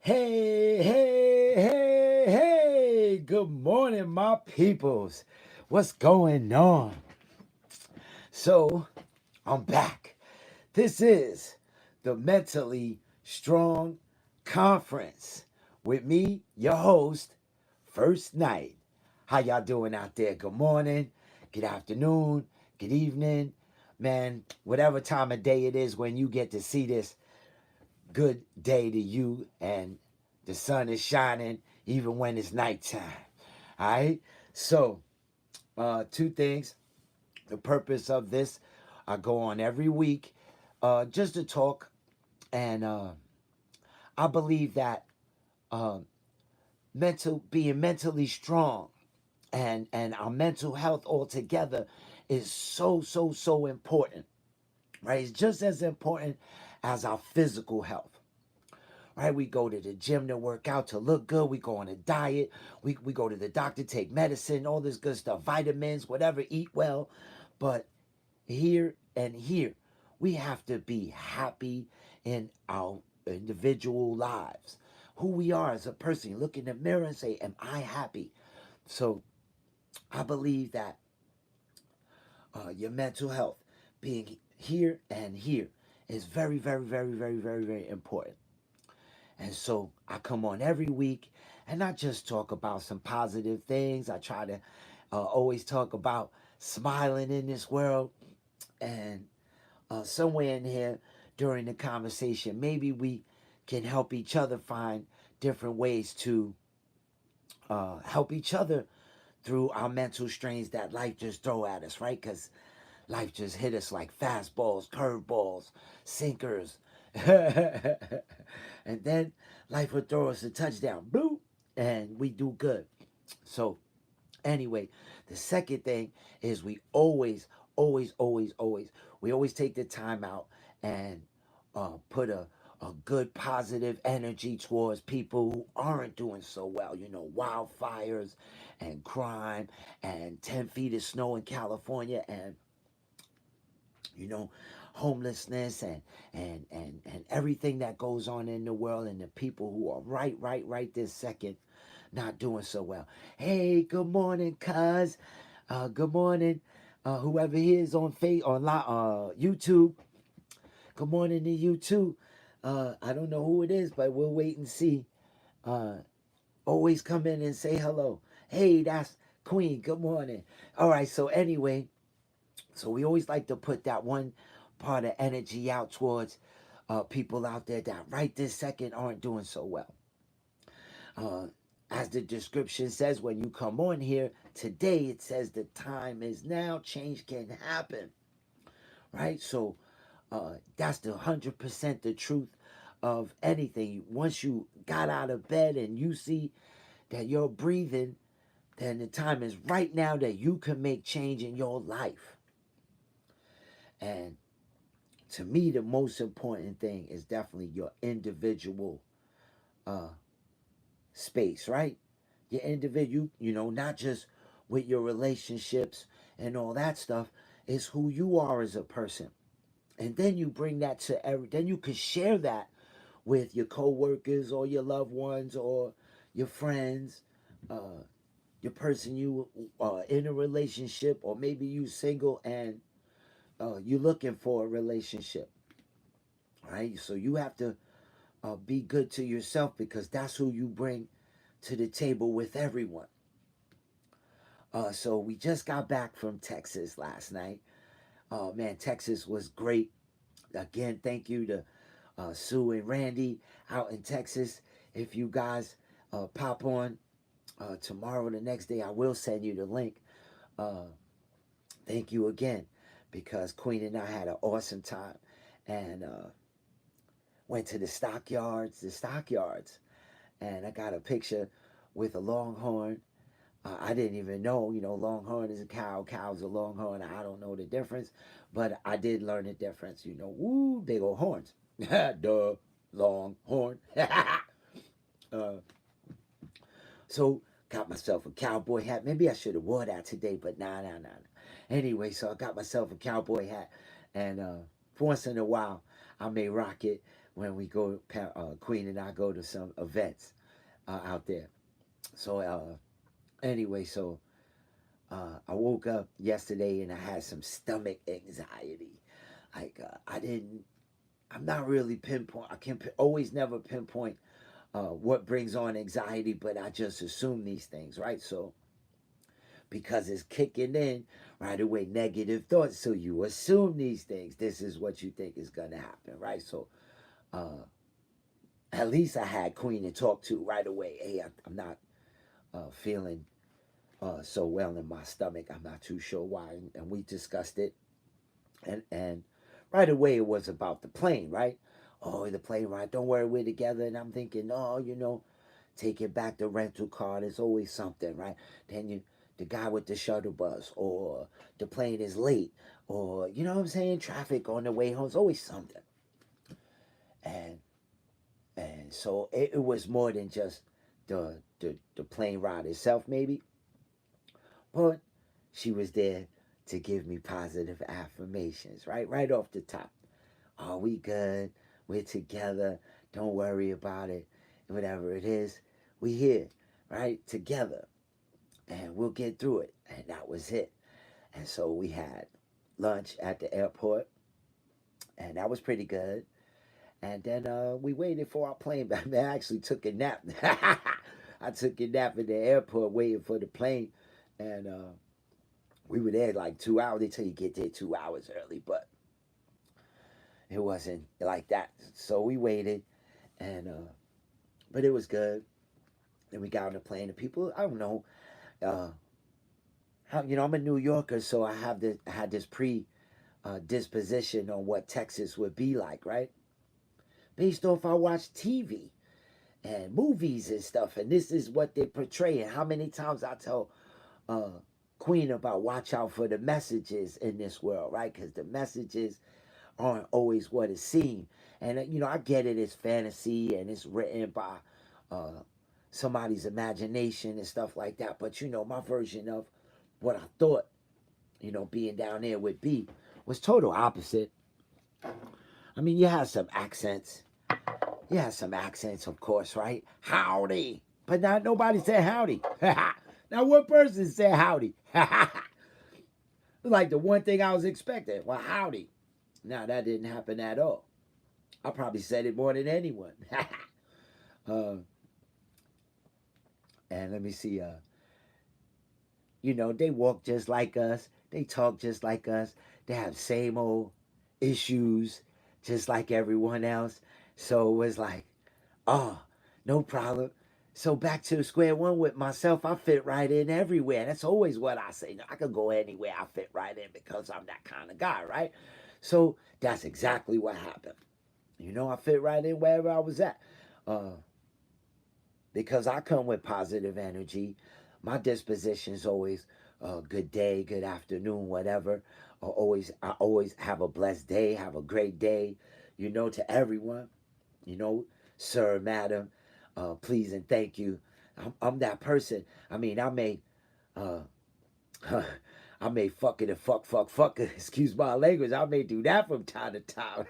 Hey, hey, hey, hey, good morning, my peoples. What's going on? So, I'm back. This is the Mentally Strong Conference with me, your host, First Night. How y'all doing out there? Good morning, good afternoon, good evening. Man, whatever time of day it is when you get to see this, good day to you, and the sun is shining even when it's nighttime. All right. So, two things. The purpose of this, I go on every week, just to talk, and I believe that uh, being mentally strong and our mental health altogether is so important. Right. It's just as important as our physical health. Right? We go to the gym to work out to look good. We go on a diet. We go to the doctor, take medicine, all this good stuff, vitamins, whatever, eat well. But here, we have to be happy in our individual lives. Who we are as a person. You look in the mirror and say, am I happy? So I believe that your mental health being here is very important. And so I come on every week and I just talk about some positive things. I try to always talk about smiling in this world. And somewhere in here during the conversation, maybe we can help each other find different ways to help each other through our mental strains that life just throw at us, right? Because life just hit us like fastballs, curveballs, sinkers. And then life would throw us a touchdown, boom, and we do good. So, anyway, the second thing is we we always take the time out and put a good positive energy towards people who aren't doing so well. You know, wildfires and crime and 10 feet of snow in California and you know, homelessness and everything that goes on in the world and the people who are right this second not doing so well. Hey, good morning, cuz. Good morning, whoever is on YouTube. Good morning to you too. I don't know who it is, but we'll wait and see. Uh, Always come in and say hello. Hey, that's Queen. Good morning. All right. So anyway, so we always like to put that one part of energy out towards people out there that right this second aren't doing so well. Uh, as the description says, when you come on here today, it says the time is now, change can happen, right? So that's the 100% the truth of anything. Once you got out of bed and you see that you're breathing, then the time is right now that you can make change in your life. And to me, the most important thing is definitely your individual uh, space, right? Your individual, you know, not just with your relationships and all that stuff, is who you are as a person. And then you bring that to then you can share that with your coworkers or your loved ones or your friends, uh, your person you in a relationship, or maybe you single and you looking for a relationship, right? So you have to be good to yourself because that's who you bring to the table with everyone. So we just got back from Texas last night. Man, Texas was great. Again, thank you to Sue and Randy out in Texas. If you guys pop on tomorrow, the next day, I will send you the link. Uh, Thank you again because Queen and I had an awesome time and went to the stockyards, and I got a picture with a longhorn. I didn't even know, longhorn is a cow, cow's a longhorn. I don't know the difference, but I did learn the difference. Woo, big old horns. Duh, longhorn. uh, so got myself a cowboy hat. Maybe I should have wore that today, but nah. Anyway, so I got myself a cowboy hat, and once in a while I may rock it when we go, Queen and I go to some events out there. So anyway, so I woke up yesterday and I had some stomach anxiety. Like I'm not really pinpoint. I can always never pinpoint what brings on anxiety, but I just assume these things, right? So because it's kicking in right away, negative thoughts. So you assume these things. This is what you think is gonna happen, right? So uh, at least I had Queen to talk to right away. Hey, I'm not feeling so well in my stomach. I'm not too sure why, and we discussed it. And right away it was about the plane, right? Oh, the plane ride. Don't worry, we're together. And I'm thinking, oh, take it back the rental car. There's always something, right? Then the guy with the shuttle bus, or the plane is late, or you know what I'm saying, traffic on the way home. It's always something. And so it was more than just the plane ride itself, maybe, but she was there to give me positive affirmations, right off the top. Are we good? We're together. Don't worry about it. Whatever it is, we here, right? Together. And we'll get through it. And that was it. And so we had lunch at the airport. And that was pretty good. And then we waited for our plane back. Man, I actually took a nap. I took a nap at the airport waiting for the plane. And we were there like 2 hours. They tell you get there 2 hours early, but it wasn't like that. So we waited, and but it was good. Then we got on the plane. And people, I don't know, uh, how I'm a New Yorker, so I had this pre disposition on what Texas would be like, right? Based off I watch TV and movies and stuff, and this is what they portray. And how many times I tell uh, Queen about watch out for the messages in this world, right? Because the messages aren't always what it seems. And I get it, it's fantasy and it's written by uh, somebody's imagination and stuff like that. But my version of what I thought, being down there with B was total opposite. I mean, you have some accents. You have some accents, of course, right? Howdy. But not nobody said howdy. Now, one person said howdy. Like the one thing I was expecting. Well, howdy. Now, that didn't happen at all. I probably said it more than anyone. uh, and let me see. They walk just like us. They talk just like us. They have same old issues just like everyone else. So it was like, oh, no problem. So back to square one with myself, I fit right in everywhere. That's always what I say. I could go anywhere, I fit right in because I'm that kind of guy, right? So that's exactly what happened. I fit right in wherever I was at. Uh, because I come with positive energy. My disposition is always good day, good afternoon, whatever. I always have a blessed day, have a great day, to everyone, you know, sir, madam, please and thank you. I'm that person. I mean, uh, I may fuck it and fuck it. Excuse my language. I may do that from time to time,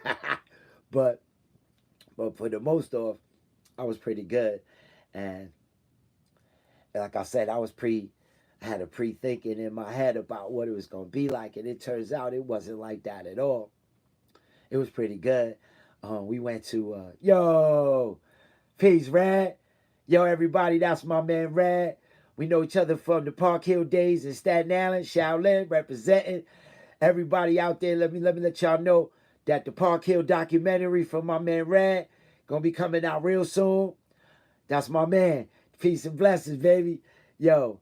but for the most of, I was pretty good, and like I said, I had a pre thinking in my head about what it was gonna be like, and it turns out it wasn't like that at all. It was pretty good. We went to yo, peace, Rad. Yo, everybody, that's my man Rad. We know each other from the Park Hill days in Staten Island, Shaolin, representing. Everybody out there, let me let y'all know that the Park Hill documentary from my man Rad gonna be coming out real soon. That's my man. Peace and blessings, baby. Yo,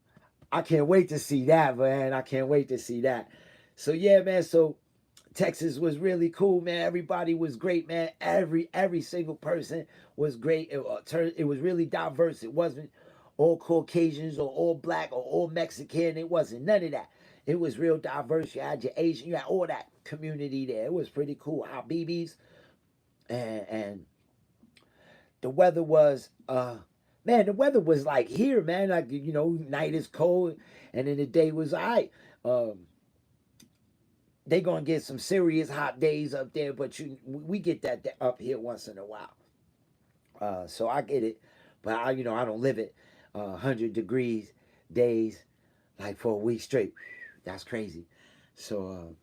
I can't wait to see that, man. I can't wait to see that. So yeah, man. So Texas was really cool, man. Everybody was great, man. Every single person was great. It was really diverse. It wasn't all Caucasians or all black or all Mexican. It wasn't none of that. It was real diverse. You had your Asian, you had all that community there. It was pretty cool. Our BBs and the weather was man, the weather was like here, man. Like night is cold and then the day was all right. they gonna get some serious hot days up there, but we get that up here once in a while. So I get it, but I don't live it. 100 degrees days like for a week straight. That's crazy. So,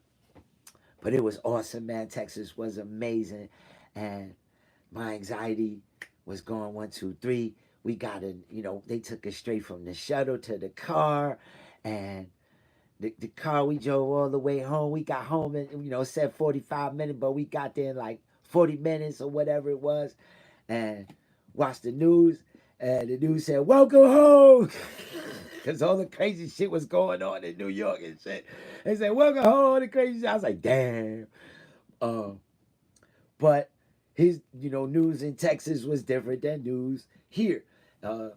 but it was awesome, man. Texas was amazing, and my anxiety was going 1, 2, 3. We got in, they took us straight from the shuttle to the car, and the car we drove all the way home. We got home and it said 45 minutes, but we got there in like 40 minutes or whatever it was, and watched the news, and the news said, "Welcome home." Because all the crazy shit was going on in New York and shit. They said, "Welcome home," the crazy shit. I was like, damn. Um, but his, news in Texas was different than news here. Uh,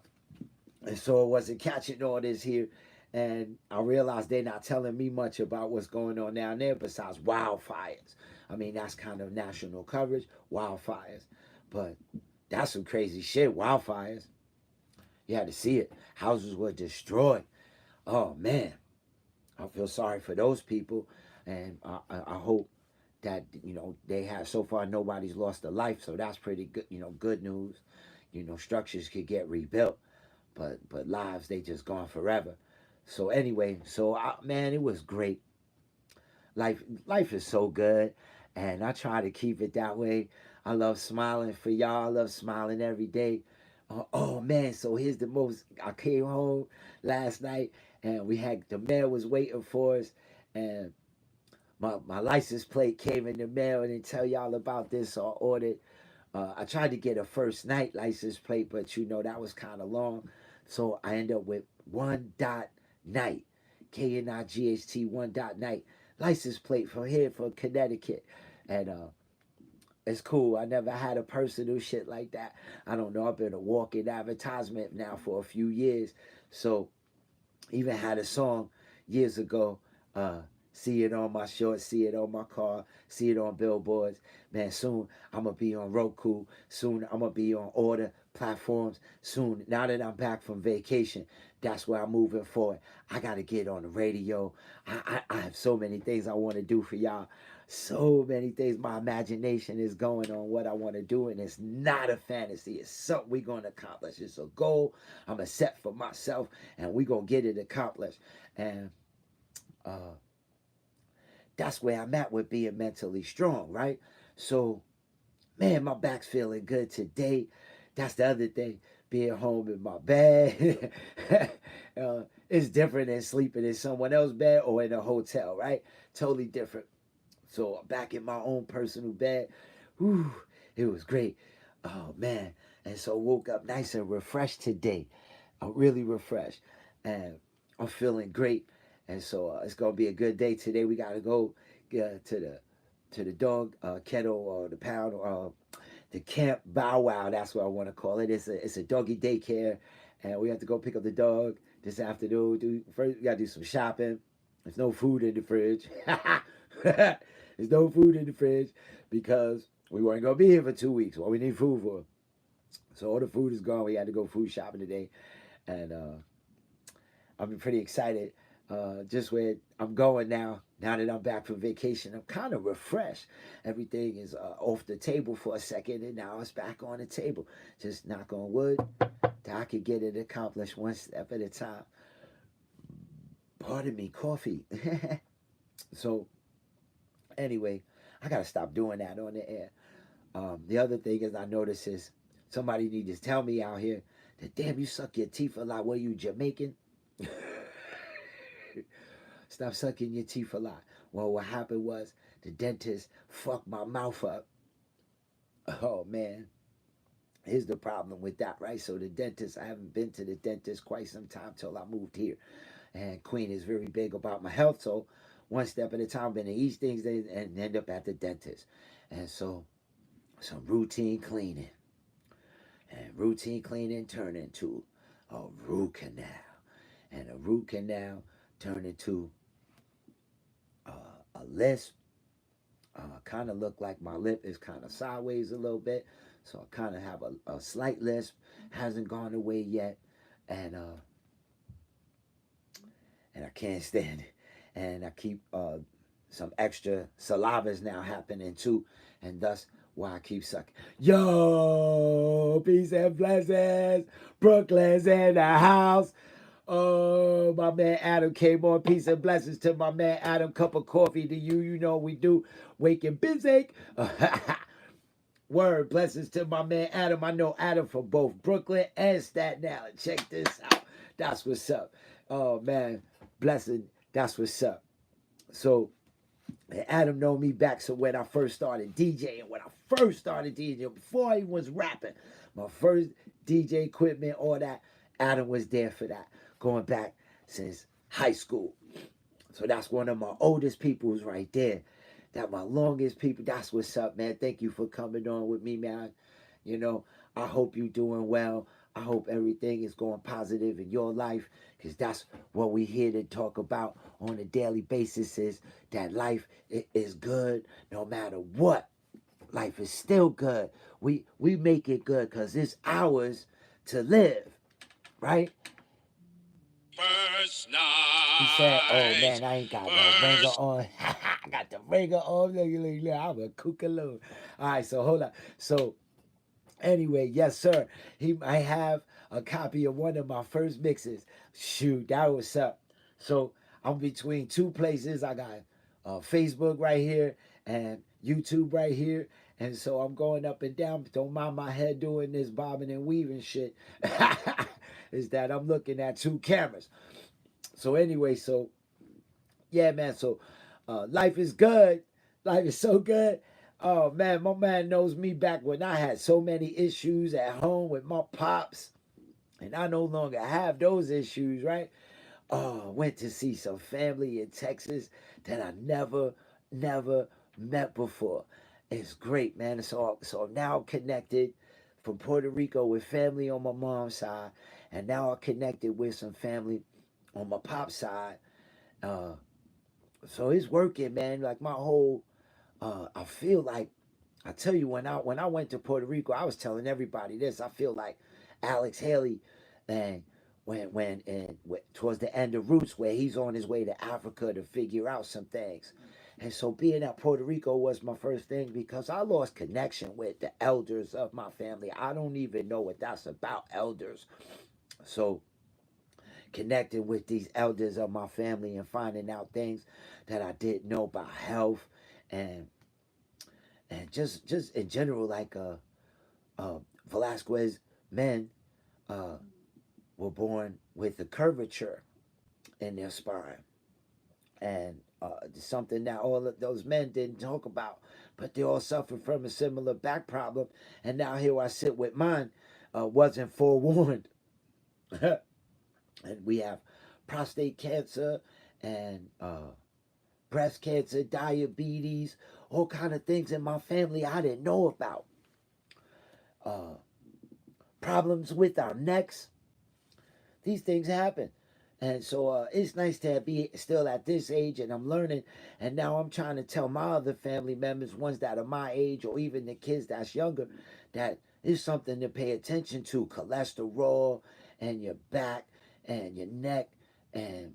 and so I wasn't catching all this here. And I realized they're not telling me much about what's going on down there besides wildfires. I mean, that's kind of national coverage, wildfires. But that's some crazy shit, wildfires. You had to see it. Houses were destroyed. Oh, man. I feel sorry for those people. And I hope that, they have, so far, nobody's lost a life. So that's pretty good, good news. Structures could get rebuilt. But lives, they just gone forever. So anyway, man, it was great. Life is so good, and I try to keep it that way. I love smiling for y'all. I love smiling every day. Oh man, so here's the most. I came home last night, and the mail was waiting for us, and my license plate came in the mail. And didn't tell y'all about this. So I ordered. I tried to get a first night license plate, but that was kind of long. So I end up with one dot night, KNIGHT one dot night license plate from here for Connecticut, and it's cool. I never had a personal shit like that. I don't know. I've been a walking advertisement now for a few years, so even had a song years ago. See it on my shorts, see it on my car, see it on billboards. Man, soon I'm going to be on Roku. Soon I'm going to be on order platforms. Soon, now that I'm back from vacation, that's where I'm moving forward. I got to get on the radio. I have so many things I want to do for y'all. So many things. My imagination is going on what I want to do, and it's not a fantasy. It's something we're going to accomplish. It's a goal I'm going to set for myself, and we're going to get it accomplished. And that's where I'm at with being mentally strong, right? So, man, my back's feeling good today. That's the other thing. Being home in my bed is different than sleeping in someone else's bed or in a hotel, right? Totally different. So, back in my own personal bed, whew, it was great. Oh, man. And so, woke up nice and refreshed today. I'm really refreshed. And I'm feeling great. And so it's gonna be a good day today. We gotta go to the dog kennel or the pound or the camp bow wow. That's what I want to call it. It's a doggy daycare, and we have to go pick up the dog this afternoon. First, we gotta do some shopping. There's no food in the fridge. There's no food in the fridge because we weren't gonna be here for 2 weeks. What we need food for? So all the food is gone. We had to go food shopping today, and I'm pretty excited. Just where I'm going now. Now that I'm back from vacation, I'm kind of refreshed. Everything is off the table for a second, and now it's back on the table. Just knock on wood that I could get it accomplished one step at a time. Pardon me, coffee. So, anyway, I gotta stop doing that on the air. The other thing is, I notice is somebody needs to tell me out here that damn, you suck your teeth a lot. What are you, Jamaican? Stop sucking your teeth a lot. Well, what happened was the dentist fucked my mouth up. Oh man, here's the problem with that, right? So the dentist, I haven't been to the dentist quite some time till I moved here, and Queen is very big about my health. So one step at a time, been to each things and end up at the dentist, and so some routine cleaning, and routine cleaning turned into a root canal, and a root canal turned into a lisp. Kind of look like my lip is kind of sideways a little bit, so I kind of have a slight lisp. Hasn't gone away yet, and and I can't stand it. And I keep some extra saliva is now happening too, and thus why I keep sucking. Yo, peace and blessings. Brooklyn's in the house. Oh, my man Adam came on. Peace and blessings to my man Adam. Cup of coffee to you. You know we do. Waking busy. Word. Blessings to my man Adam. I know Adam from both Brooklyn and Staten Island. Check this out. That's what's up. Oh, man. Blessing. That's what's up. So, and Adam know me back. So when I first started DJing, before I was rapping, my first DJ equipment, all that, Adam was there for that. Going back since high school. So that's one of my oldest peoples right there. That my longest people. That's what's up, man. Thank you for coming on with me, man. You know, I hope you doing well. I hope everything is going positive in your life, because that's what we here to talk about on a daily basis, is that life is good no matter what. Life is still good. We make it good because it's ours to live, right? First night. He said, "Oh man, I ain't got no ringer on. I got the ringer on. Look, I'm a kookaloo." All right, so hold on. So anyway, yes, sir. I have a copy of one of my first mixes. Shoot, that was up. So I'm between two places. I got Facebook right here and YouTube right here. And so I'm going up and down. Don't mind my head doing this bobbing and weaving shit. Is that I'm looking at two cameras. So anyway, so yeah, man. So life is good. Life is so good. Oh man, my man knows me back when I had so many issues at home with my pops, and I no longer have those issues, right? Oh, went to see some family in Texas that I never met before. It's great, man. So I'm now connected from Puerto Rico with family on my mom's side, and now I'm connected with some family on my pop's side. Uh, so it's working, man. Like my whole, I feel like, I tell you, when I went to Puerto Rico, I was telling everybody this. I feel like Alex Haley, and towards the end of Roots, where he's on his way to Africa to figure out some things. And so being at Puerto Rico was my first thing, because I lost connection with the elders of my family. I don't even know what that's about, elders. So connecting with these elders of my family and finding out things that I didn't know about health, and just in general, like Velasquez men uh, were born with a curvature in their spine, and something that all of those men didn't talk about, but they all suffered from a similar back problem. And now here I sit with mine, wasn't forewarned. And we have prostate cancer and breast cancer, diabetes, all kind of things in my family I didn't know about. Uh, Problems with our necks. These things happen. And so it's nice to be still at this age, and I'm learning. And now I'm trying to tell my other family members, ones that are my age, or even the kids that's younger, that it's something to pay attention to. Cholesterol and your back and your neck, and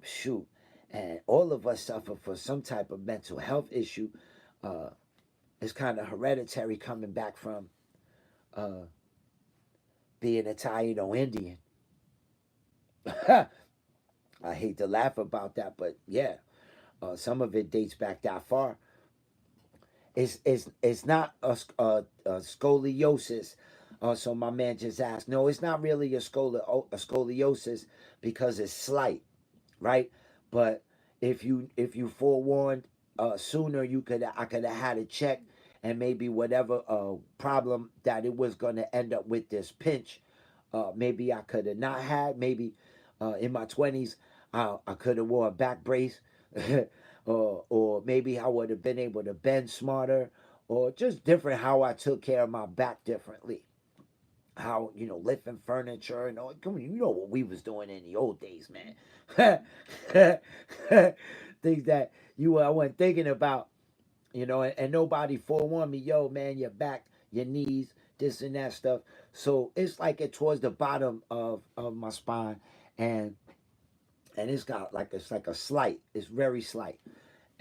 shoot. And all of us suffer from some type of mental health issue. Uh, it's kind of hereditary, coming back from uh, being a Taino Indian. I hate to laugh about that, but yeah, some of it dates back that far. It's not a scoliosis. So my man just asked. No, it's not really a scoliosis, because it's slight, right? But if you forewarned sooner, I could have had it checked, and maybe whatever problem that it was going to end up with this pinch, maybe I could have not had. Maybe in my 20s, I could have wore a back brace, or maybe I would have been able to bend smarter, or just different, how I took care of my back differently. How, lifting furniture and all. Come on, you know what we was doing in the old days, man. Things that I wasn't thinking about, and nobody forewarned me. Yo, man, your back, your knees, this and that stuff. So it's like it towards the bottom of my spine, and it's got like, it's like a slight. It's very slight,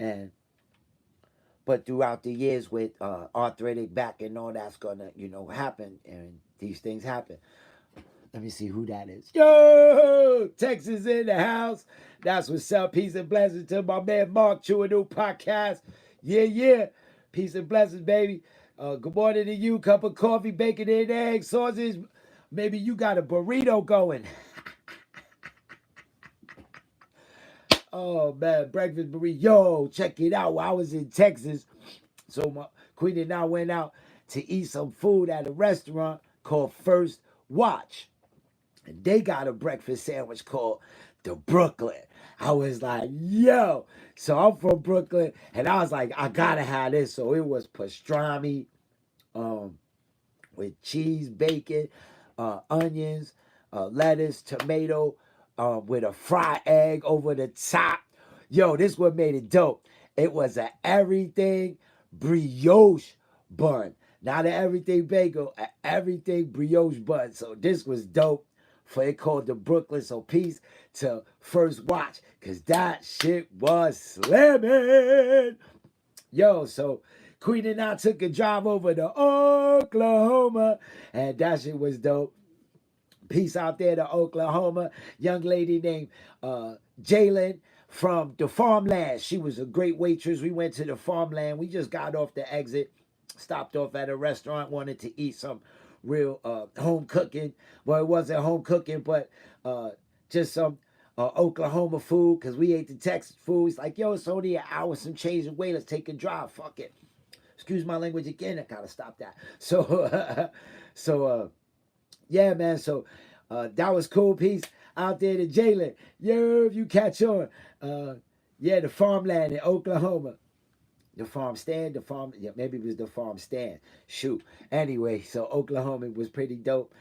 And but throughout the years with arthritic back and all that's gonna, happen, and these things happen. Let me see who that is. Yo, Texas in the house. That's what's up. Peace and blessings to my man Mark Chew, a new podcast. Yeah, yeah. Peace and blessings, baby. Good morning to you. Cup of coffee, bacon and eggs, sausage. Maybe you got a burrito going. Oh man, breakfast burrito. Yo, check it out. I was in Texas, so my queen and I went out to eat some food at a restaurant called First Watch. And they got a breakfast sandwich called the Brooklyn. I was like, yo. So I'm from Brooklyn, and I was like, I gotta have this. So it was pastrami, with cheese, bacon, onions, lettuce, tomato, with a fried egg over the top. Yo, this what made it dope. It was a everything brioche bun. Not an everything bagel, a everything brioche bun. So this was dope. For it called the Brooklyn. So peace to First Watch, cause that shit was slamming. Yo, so Queen and I took a drive over to Oklahoma, and that shit was dope. Peace out there to Oklahoma. Young lady named Jalen from the farmland. She was a great waitress. We went to the farmland. We just got off the exit, stopped off at a restaurant, wanted to eat some real home cooking. Well, it wasn't home cooking, but just some Oklahoma food, because we ate the Texas food. It's like, yo, it's only an hour, some change away. Let's take a drive. Fuck it. Excuse my language again. I gotta stop that. So, yeah, man. So that was cool. Peace out there to Jalen. Yo, if you catch on. Yeah, the farmland in Oklahoma. The farm stand, yeah, maybe it was the farm stand. Shoot. Anyway, so Oklahoma was pretty dope.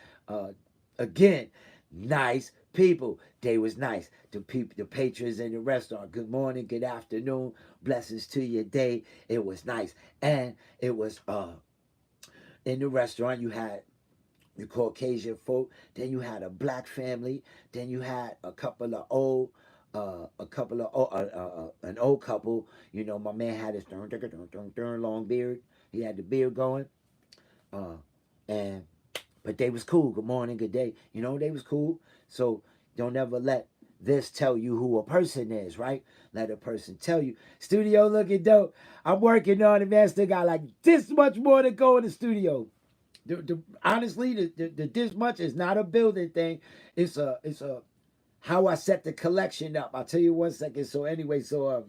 Again, nice people. They was nice. The people, the patrons in the restaurant. Good morning, good afternoon. Blessings to your day. It was nice. And it was in the restaurant you had the Caucasian folk, then you had a black family, then you had a couple of old an old couple. My man had his long beard. He had the beard going, and but they was cool. Good morning, good day. They was cool. So don't ever let this tell you who a person is, right? Let a person tell you. Studio looking dope. I'm working on it, man. Still got like this much more to go in the studio. Honestly, the this much is not a building thing. It's a how I set the collection up. I'll tell you 1 second. So anyway, so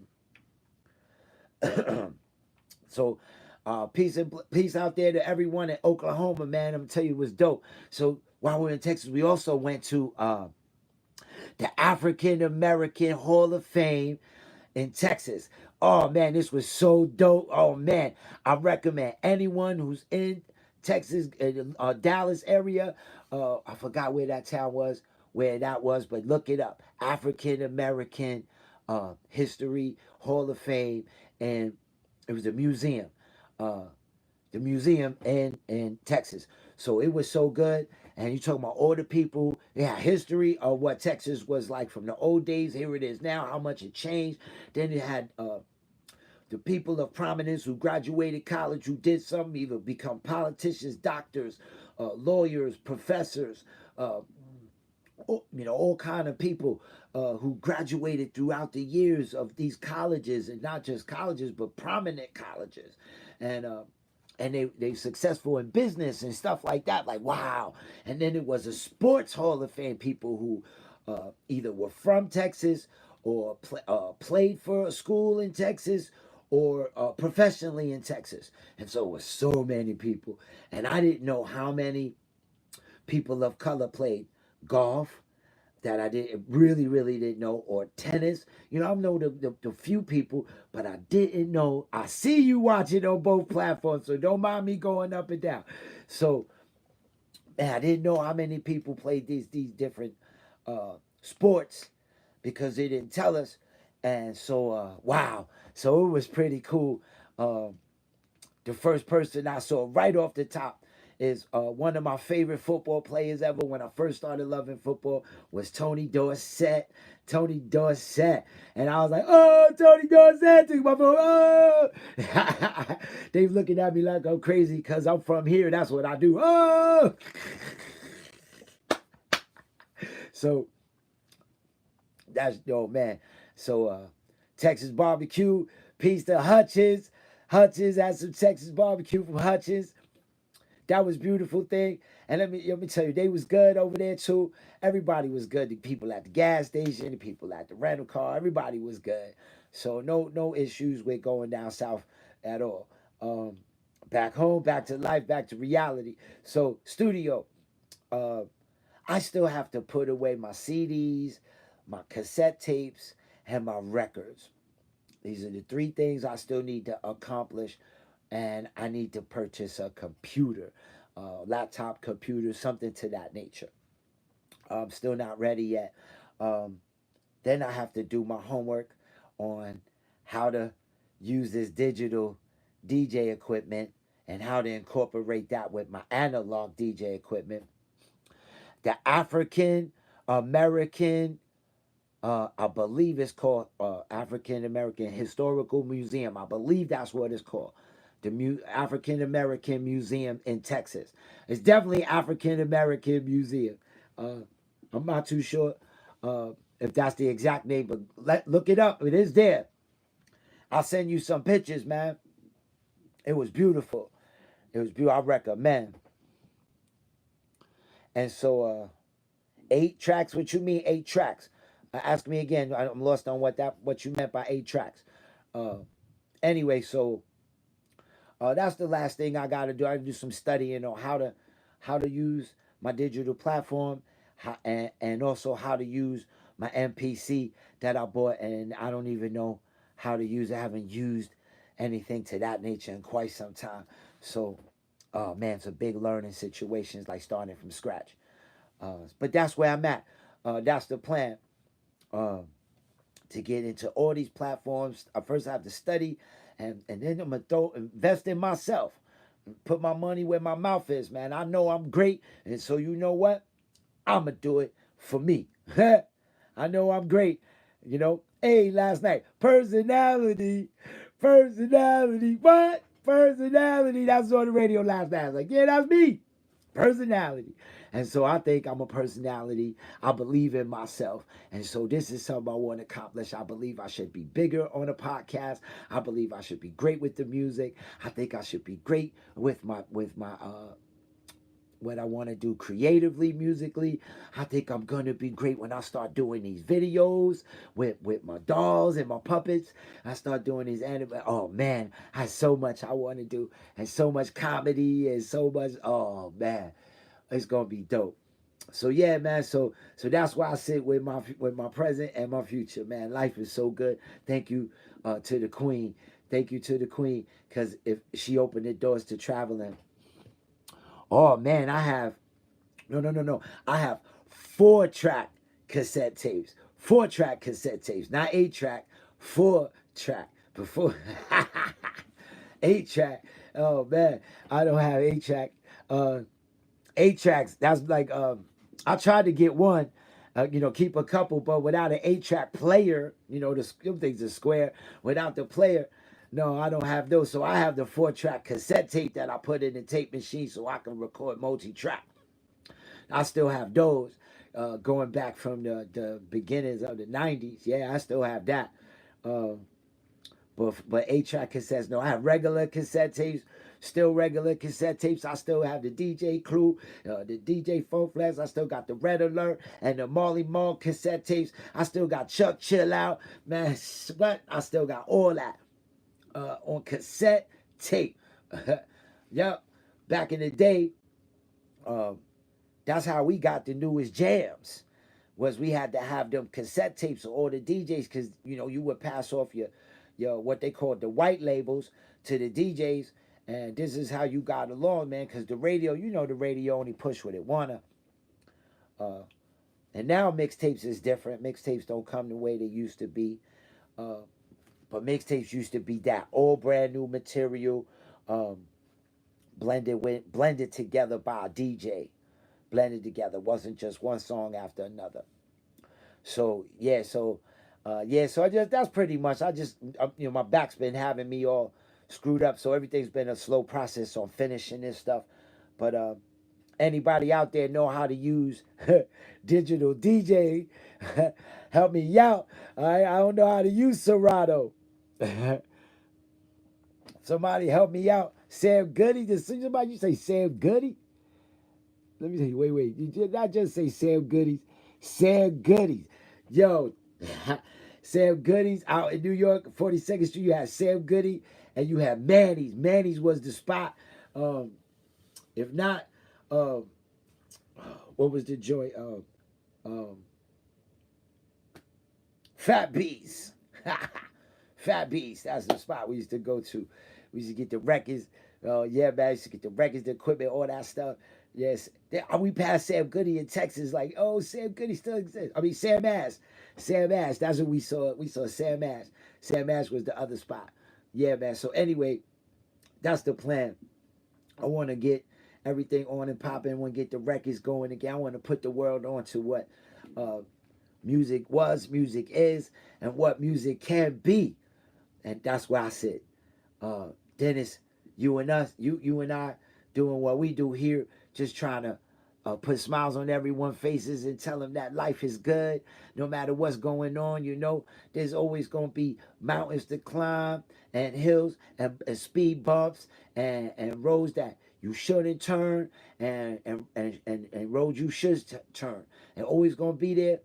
peace out there to everyone in Oklahoma, man. I'm gonna tell you it was dope. So while we we're in Texas, we also went to the African American Hall of Fame in Texas. Oh man, this was so dope. Oh man, I recommend anyone who's in Texas, Dallas area. I forgot where that town was, where that was, but look it up. African American History Hall of Fame, and it was a museum. The museum in Texas. So it was so good. And you talking about all the people, yeah, history of what Texas was like from the old days. Here it is now, how much it changed. Then it had the people of prominence who graduated college, who did something, either become politicians, doctors, lawyers, professors, all kind of people who graduated throughout the years of these colleges, and not just colleges, but prominent colleges. And they successful in business and stuff like that. Like, wow. And then it was a sports hall of fame, people who either were from Texas or played for a school in Texas or professionally in Texas. And so it was so many people. And I didn't know how many people of color played golf, that I didn't really didn't know, or tennis. I know the few people, but I didn't know. I see you watching on both platforms, so don't mind me going up and down. So, man, I didn't know how many people played these different sports, because they didn't tell us. And so, wow. So it was pretty cool. The first person I saw right off the top is one of my favorite football players ever. When I first started loving football, was Tony Dorsett. Tony Dorsett, and I was like, "Oh, Tony Dorsett, took my phone." Oh, they looking at me like I'm crazy because I'm from here. That's what I do. Oh, so that's yo man. So Texas barbecue. Peace to Hutchins. Hutchins had some Texas barbecue from Hutchins. That was a beautiful thing. And let me tell you, they was good over there too. Everybody was good. The people at the gas station, the people at the rental car, everybody was good. So no issues with going down south at all. Um, Back home, back to life, back to reality. So studio, uh, I still have to put away my CDs, my cassette tapes, and my records. These are the three things I still need to accomplish, and I need to purchase a computer, laptop computer, something to that nature. I'm still not ready yet. Um, then I have to do my homework on how to use this digital DJ equipment and how to incorporate that with my analog DJ equipment. The African American, I believe it's called African American Historical Museum. I believe that's what it's called. The African American Museum in Texas. It's definitely African American Museum. Uh, I'm not too sure if that's the exact name, but look it up. It is there. I'll send you some pictures, man. It was beautiful. It was beautiful. I recommend. And so, 8 tracks. What you mean 8 tracks? Ask me again. I'm lost on what you meant by 8 tracks. Uh, anyway, so that's the last thing I got to do. I got to do some studying on how to use my digital platform, and also how to use my MPC that I bought, and I don't even know how to use it. I haven't used anything to that nature in quite some time. So, oh man, it's a big learning situation. It's like starting from scratch. But that's where I'm at. That's the plan. Uh, to get into all these platforms, I first have to study, and then I'm gonna invest in myself, put my money where my mouth is, man. I know I'm great, and so you know what? I'm gonna do it for me. I know I'm great. Hey, last night, personality, what? Personality. That's on the radio last night. I was like, yeah, that's me. Personality. And so I think I'm a personality. I believe in myself. And so this is something I want to accomplish. I believe I should be bigger on a podcast. I believe I should be great with the music. I think I should be great with my what I want to do creatively, musically. I think I'm gonna be great when I start doing these videos with my dolls and my puppets. I start doing these anime. Oh man, I have so much I want to do, and so much comedy, and so much. Oh man, it's gonna be dope. So yeah, man. So that's why I sit with my present and my future, man. Life is so good. Thank you to the Queen. Thank you to the Queen, because if she opened the doors to traveling. Oh man, I have no. I have 4 track cassette tapes. 4 track cassette tapes, not 8 track. 4 track. Before 8 track. Oh man, I don't have 8 track. 8 tracks. That's like I tried to get one. Keep a couple, but without an 8 track player, the things are square. Without the player, no, I don't have those. So I have the 4 track cassette tape that I put in the tape machine so I can record multi-track. I still have those going back from the beginnings of the 90s. Yeah, I still have that. Uh, but 8 track cassettes, no, I have regular cassette tapes, still regular cassette tapes. I still have the DJ Clue, the DJ Funk Flex. I still got the Red Alert and the Marley Marl cassette tapes. I still got Chuck Chill Out, man. What? I still got all that on cassette tape. Yep. Back in the day, uh, that's how we got the newest jams. Was we had to have them cassette tapes of all the DJs, because you would pass off your what they called the white labels to the DJs, and this is how you got along, man. Because the radio, the radio only push what it wanna. Uh, and now mixtapes is different. Mixtapes don't come the way they used to be. Uh, but mixtapes used to be that all brand new material. Um, blended together by a DJ, blended together. Wasn't just one song after another. So yeah, so I just that's pretty much. I just my back's been having me all screwed up, so everything's been a slow process on finishing this stuff. But anybody out there know how to use digital DJ? Help me out. I don't know how to use Serato. Somebody help me out. Sam Goody. Did somebody you say Sam Goody? Let me tell you. Wait. You did not just say Sam Goodies. Sam Goodies. Yo, Sam Goodies out in New York, 42nd Street. You had Sam Goody and you had Manny's. Manny's was the spot. If not, um, what was the joy? Um, Fat Beast. Fat Beast. That's the spot we used to go to. We used to get the records. Yeah, man, I used to get the records, the equipment, all that stuff. Yes. We passed Sam Goody in Texas, like, oh, Sam Goody still exists. I mean, Sam Ash. Sam Ash. That's what we saw. We saw Sam Ash. Sam Ash was the other spot. Yeah, man. So anyway, that's the plan. I want to get everything on and popping. I want to get the records going again. I want to put the world on to what uh, music was, music is, and what music can be. And that's where I sit. Dennis, you and us, you and I doing what we do here, just trying to put smiles on everyone's faces and tell them that life is good no matter what's going on. There's always going to be mountains to climb and hills and speed bumps and roads that you shouldn't turn and roads you should turn, and always going to be there.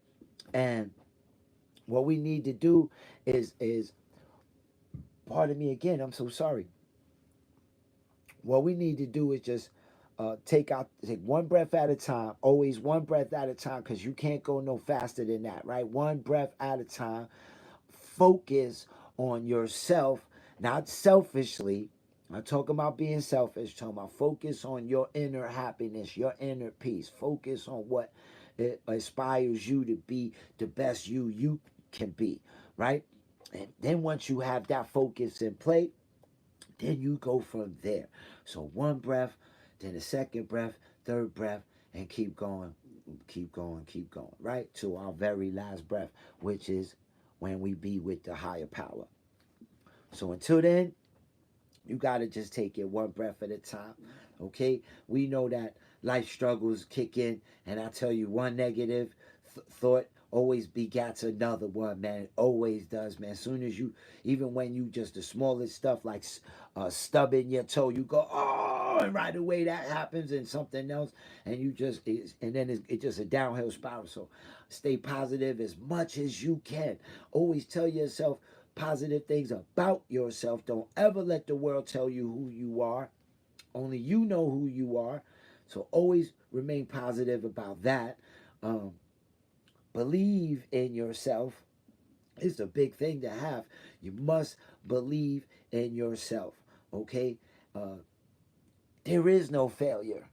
And what we need to do is pardon me again, I'm so sorry. What we need to do is just take one breath at a time, always one breath at a time, because you can't go no faster than that, right? One breath at a time. Focus on yourself, not selfishly. I'm talking about being selfish. I'm talking about focus on your inner happiness, your inner peace. Focus on what it inspires you to be the best you can be, right? And then once you have that focus in play, then you go from there. So one breath, then a second breath, third breath, and keep going, keep going, keep going, right? To our very last breath, which is when we be with the higher power. So until then, you got to just take it one breath at a time, okay? We know that life struggles kick in, and I tell you, one negative thought always begats another one, man. It always does, man. As soon as you, even when you just the smallest stuff like stubbing your toe, you go, oh, and right away that happens, and something else, and you just, and then it's just a downhill spiral. So stay positive as much as you can. Always tell yourself positive things about yourself. Don't ever let the world tell you who you are. Only you know who you are. So always remain positive about that. Um, Believe in yourself. It's a big thing to have. You must believe in yourself. Okay? There is no failure.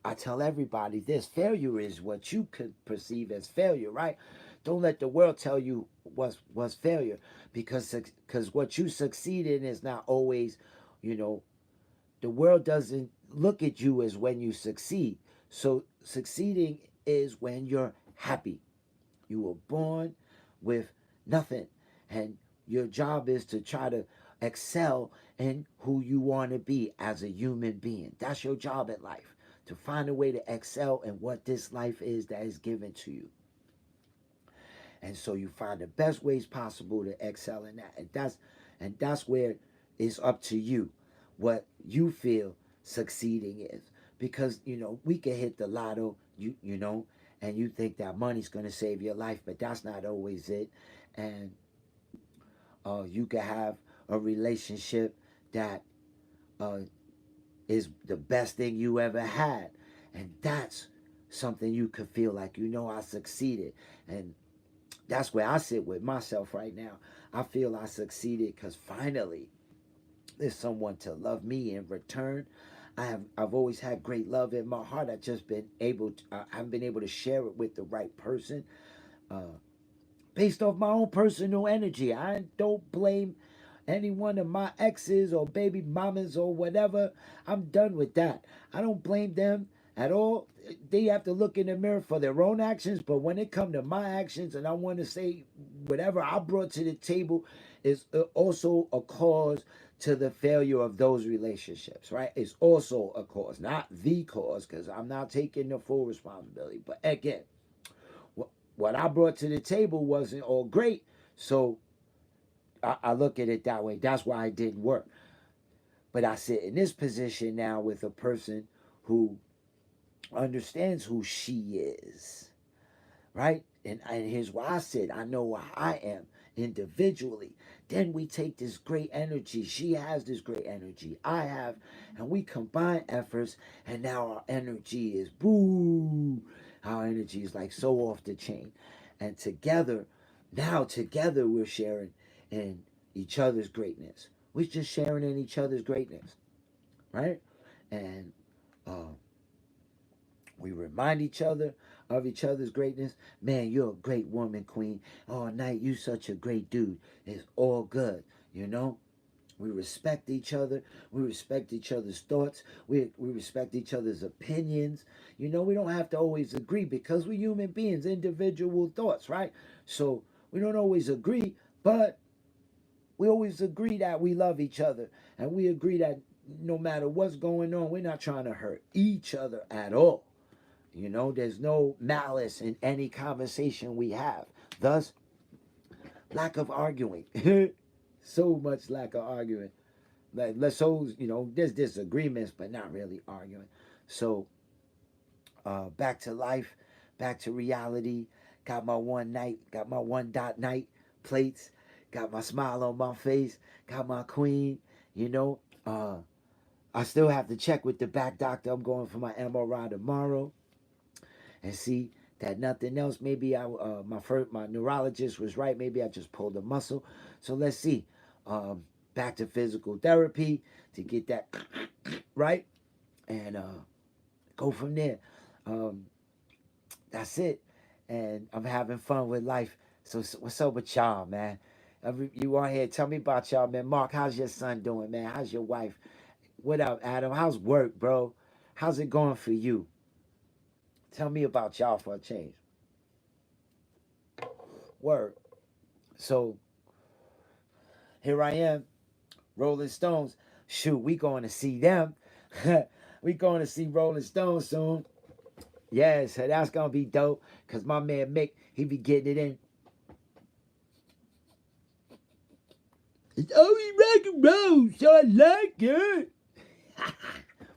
I tell everybody this: failure is what you could perceive as failure, right? Don't let the world tell you what's failure, because what you succeed in is not always, you know, the world doesn't look at you as when you succeed. So succeeding is when you're happy. You were born with nothing, and your job is to try to excel in who you want to be as a human being. That's your job in life, to find a way to excel in what this life is that is given to you. And so you find the best ways possible to excel in that. And that's where it's up to you what you feel succeeding is. Because, we can hit the lotto, and you think that money's going to save your life, but that's not always it. And you can have a relationship that uh, is the best thing you ever had. And that's something you could feel like, I succeeded. And that's where I sit with myself right now. I feel I succeeded because finally there's someone to love me in return. I've always had great love in my heart. I haven't been able to share it with the right person, based off my own personal energy. I don't blame any one of my exes or baby mamas or whatever, I'm done with that. I don't blame them at all. They have to look in the mirror for their own actions, but when it comes to my actions, and I want to say whatever I brought to the table is also a cause to the failure of those relationships, right? It's also a cause, not the cause, because I'm not taking the full responsibility. But again, what I brought to the table wasn't all great, so I look at it that way. That's why it didn't work. But I sit in this position now with a person who understands who she is, right? And here's why I said I know where I am individually. Then we take this great energy. She has this great energy. I have, and we combine efforts, and now our energy is boo. Our energy is like so off the chain. And together, now together we're sharing in each other's greatness. We're just sharing in each other's greatness, right? And we remind each other of each other's greatness. Man, you're a great woman, queen. Oh, Night, you such a great dude. It's all good, you know? We respect each other. We respect each other's thoughts. We respect each other's opinions. You know, we don't have to always agree because we're human beings, individual thoughts, right? So we don't always agree, but we always agree that we love each other. And we agree that no matter what's going on, we're not trying to hurt each other at all. You know, there's no malice in any conversation we have. Thus, lack of arguing. So much lack of arguing. Like, let's so, you know, there's disagreements, but not really arguing. So, back to life, back to reality. Got my one night, got my one dot night plates, got my smile on my face, got my queen, you know. I still have to check with the back doctor. I'm going for my MRI tomorrow and see that nothing else. Maybe my neurologist was right. Maybe I just pulled a muscle. So let's see. Back to physical therapy to get that right and go from there. That's it. And I'm having fun with life. So what's up with y'all, man? You on here? Tell me about y'all, man. Mark, how's your son doing, man? How's your wife? What up, Adam? How's work, bro? How's it going for you? Tell me about y'all for a change. Word. So here I am, Rolling Stones. Shoot, we going to see them. We going to see Rolling Stones soon. Yes, that's gonna be dope. Cause my man Mick, he be getting it in. It's only rock and roll, so I like it.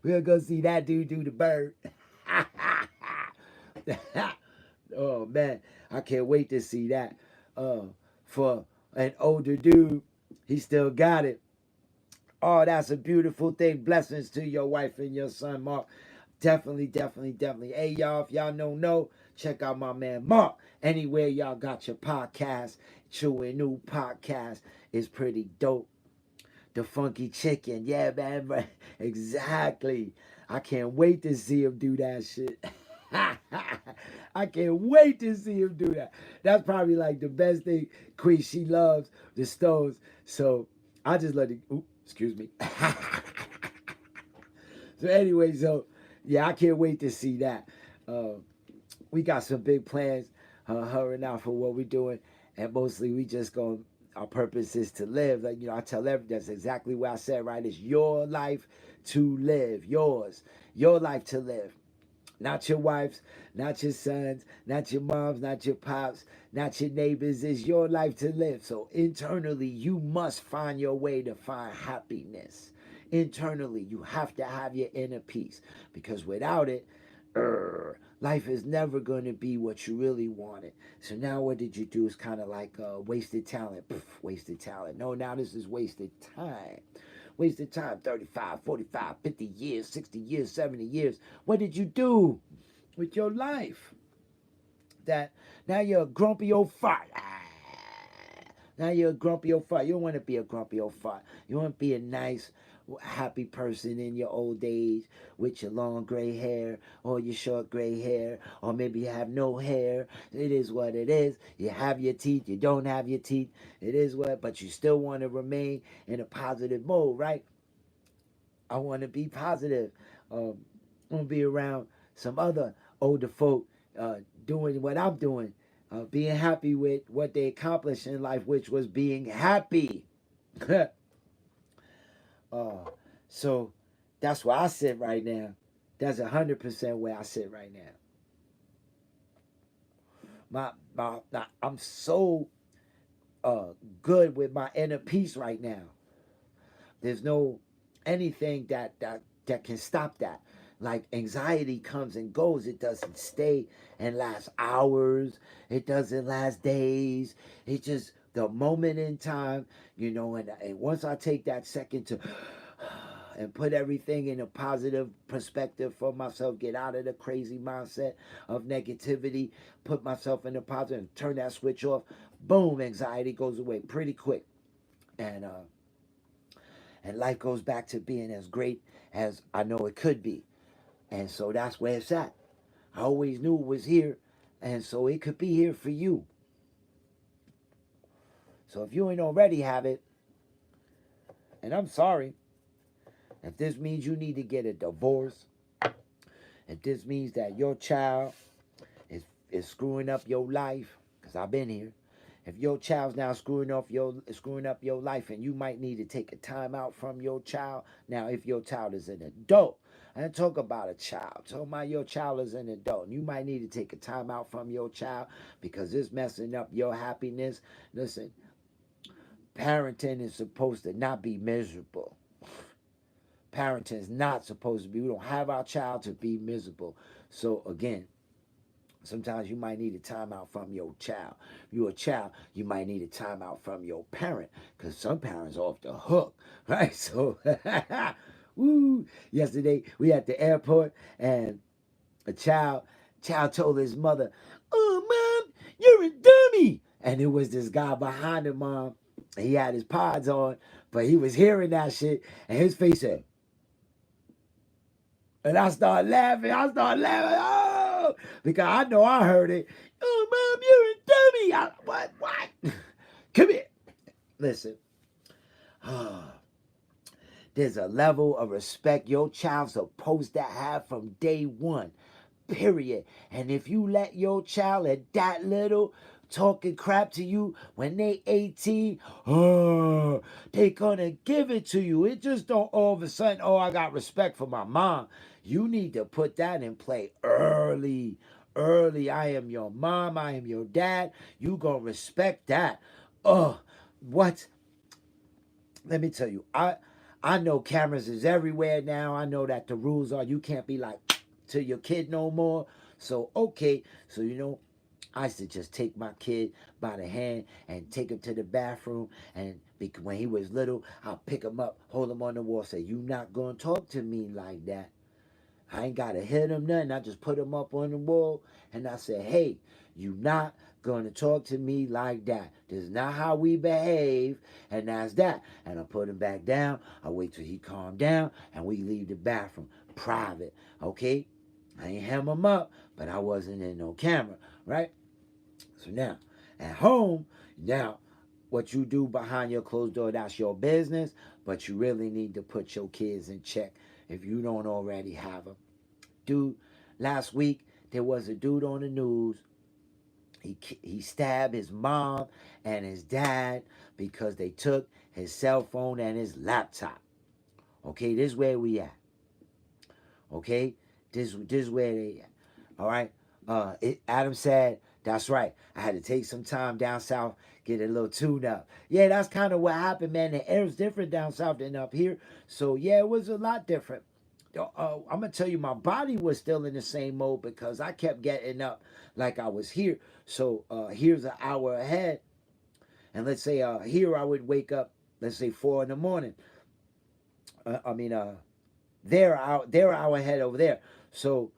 We'll go see that dude do the bird. Oh man, I can't wait to see that. For an older dude, he still got it. Oh, that's a beautiful thing. Blessings to your wife and your son, Mark. Definitely, definitely, definitely. Hey, y'all, if y'all don't know, check out my man Mark. Anywhere y'all got your podcast, True and New podcast is pretty dope. The Funky Chicken. Yeah, man. Right. Exactly. I can't wait to see him do that shit. I can't wait to see him do that. That's probably like the best thing. Queen, she loves the Stones. So I just let it. Ooh, excuse me. So anyway, so yeah, I can't wait to see that. We got some big plans, hurrying out for what we're doing, and mostly we just going. Our purpose is to live. Like, you know, I tell everyone that's exactly what I said. Right, it's your life to live, yours, your life to live. Not your wife's, not your sons, not your moms, not your pops, not your neighbors. It's your life to live. So internally, you must find your way to find happiness. Internally, you have to have your inner peace because without it, life is never going to be what you really wanted. So now what did you do? It's kind of like wasted talent. Pff, wasted talent. No, now this is wasted time. Wasted time, 35, 45, 50 years, 60 years, 70 years. What did you do with your life? That now you're a grumpy old fart. Now you're a grumpy old fart. You don't want to be a grumpy old fart. You want to be a nice, happy person in your old age with your long gray hair or your short gray hair, or maybe you have no hair. It is what it is. You have your teeth, you don't have your teeth. It is what, but you still want to remain in a positive mode, right? I want to be positive. I want to be around some other older folk doing what I'm doing, being happy with what they accomplished in life, which was being happy. uh, so that's where I sit right now. That's 100% where I sit right now. I'm so uh, good with my inner peace right now. There's no anything that can stop that. Like anxiety comes and goes. It doesn't stay and last hours. It doesn't last days. It's just the moment in time, and once I take that second to and put everything in a positive perspective for myself, get out of the crazy mindset of negativity, put myself in the positive and turn that switch off, boom, anxiety goes away pretty quick. And life goes back to being as great as I know it could be. And so that's where it's at. I always knew it was here, and so it could be here for you. So if you ain't already have it, and I'm sorry, if this means you need to get a divorce, if this means that your child is screwing up your life, because I've been here. If your child's now screwing up your life, and you might need to take a time out from your child. Now, if your child is an adult, I didn't talk about a child. I'm talking about your child is an adult. And you might need to take a time out from your child because it's messing up your happiness. Listen, parenting is supposed to not be miserable. Parenting is not supposed to be. We don't have our child to be miserable. So again, sometimes you might need a timeout from your child. If you're a child, you might need a timeout from your parent because some parents are off the hook, right? So, woo. Yesterday we at the airport and a child told his mother, "Oh, mom, you're a dummy," and it was this guy behind him, mom. He had his pods on, but he was hearing that shit, and his face said, and I started laughing. Oh, because I know I heard it. "Oh, mom, you're a dummy." What? Come here. Listen. There's a level of respect your child's supposed to have from day one. Period. And if you let your child at that little talking crap to you when they 18, they gonna give it to you. It just don't all of a sudden, I got respect for my mom. You need to put that in play early. Early. I am your mom. I am your dad. You gonna respect that. What? Let me tell you, I know cameras is everywhere now. I know that the rules are you can't be like to your kid no more. So okay, so I used to just take my kid by the hand and take him to the bathroom, and when he was little, I'll pick him up, hold him on the wall, say, "You not gonna talk to me like that." I ain't gotta hit him nothing. I just put him up on the wall and I said, "Hey, you not gonna talk to me like that. This is not how we behave," and that's that. And I put him back down. I wait till he calmed down and we leave the bathroom private. Okay? I ain't hem him up, but I wasn't in no camera, right? So now, at home, now what you do behind your closed door, that's your business, but you really need to put your kids in check if you don't already have them. Dude, last week there was a dude on the news. He stabbed his mom and his dad because they took his cell phone and his laptop. Okay, this is where we at. Okay, this is where they at. All right. Adam said, "That's right. I had to take some time down south, get a little tune up." Yeah, that's kind of what happened, man. The air's different down south than up here. So yeah, it was a lot different. I'm gonna tell you, my body was still in the same mode because I kept getting up like I was here. So here's an hour ahead, and let's say here I would wake up, let's say 4 in the morning. I mean, they're an hour ahead over there. So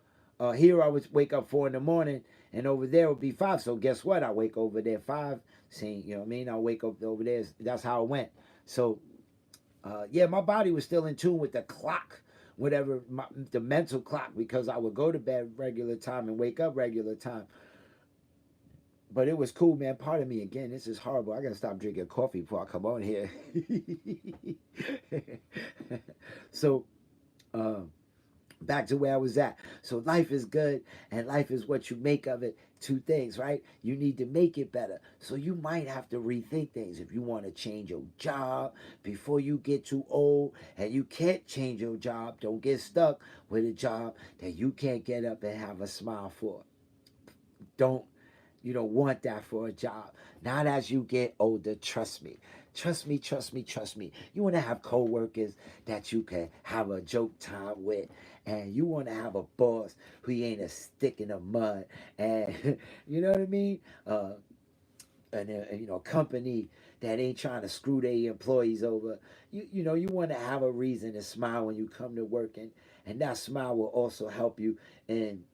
here I would wake up 4 in the morning, and over there would be 5. So guess what? I wake over there 5. Seeing, you know what I mean? I wake up over there. That's how it went. So yeah, my body was still in tune with the clock, whatever the mental clock, because I would go to bed regular time and wake up regular time. But it was cool, man. Part of me, again, this is horrible. I gotta stop drinking coffee before I come on here. So, um, back to where I was at. So life is good and life is what you make of it. Two things, right? You need to make it better. So you might have to rethink things. If you want to change your job before you get too old and you can't change your job, don't get stuck with a job that you can't get up and have a smile for. Don't You don't want that for a job. Not as you get older, trust me. Trust me, trust me, trust me. You want to have coworkers that you can have a joke time with. And you want to have a boss who ain't a stick in the mud. And you know what I mean? And company that ain't trying to screw their employees over. You want to have a reason to smile when you come to work, and that smile will also help you in